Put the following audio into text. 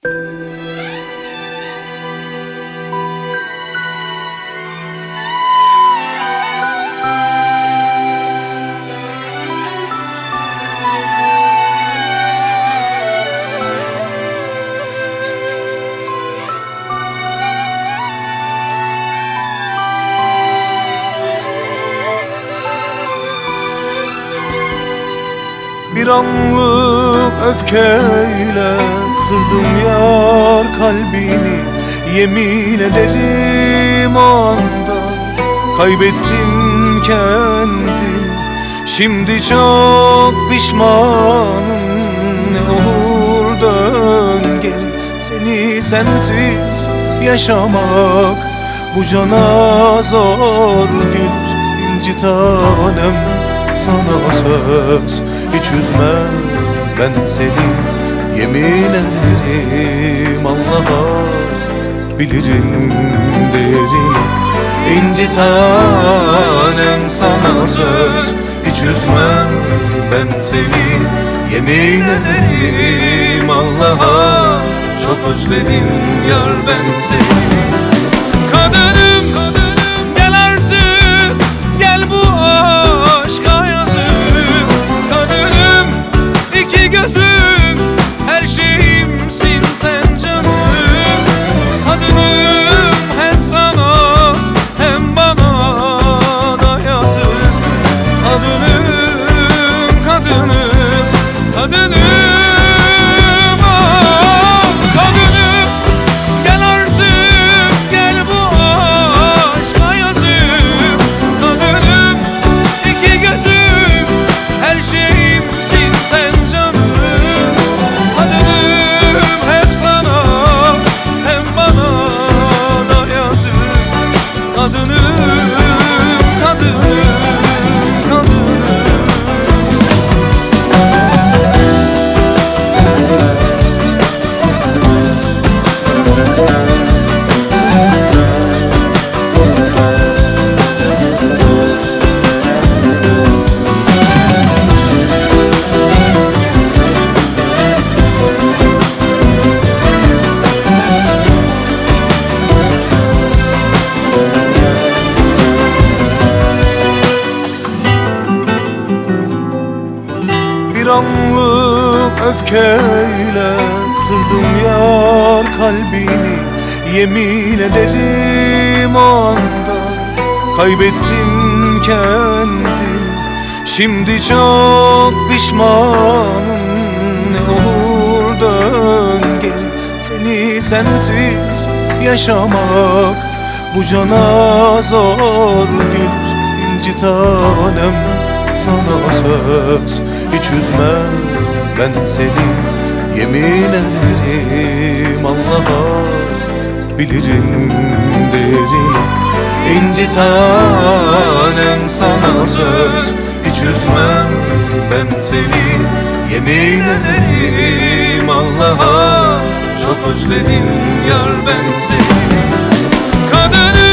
Bir anlık öfkeyle kırdım yar kalbini. Yemin ederim o anda kaybettim kendim. Şimdi çok pişmanım, ne olur dön gel. Seni sensiz yaşamak bu cana zor gelir. İnci tanem, sana söz hiç üzmem ben seni. Yemin ederim Allah'a, bilirim derim. İnci tanem, sana söz hiç üzmem ben seni. Yemin ederim Allah'a, çok özledim yar ben seni. Kadınım, gel artık, gel bu aşka yazık. Kadınım, iki gözüm, her şeyimsin sen canım. Kadınım, hem sana hem bana da yazık. Kadınım, kadınım, kadınım. Bir anlık öfkeyle kırdım yar kalbini. Yemin ederim o anda kaybettim kendim. Şimdi çok pişmanım, ne olur dön gel. Seni sensiz yaşamak bu cana zor gelir. İnci tanem, sana söz hiç üzmem ben seni. Yemin ederim Allah'a, bilirim derim. İnci tanem, sana söz hiç üzmem ben seni. Yemin ederim Allah'a, çok özledim yar ben seni. Kadınım,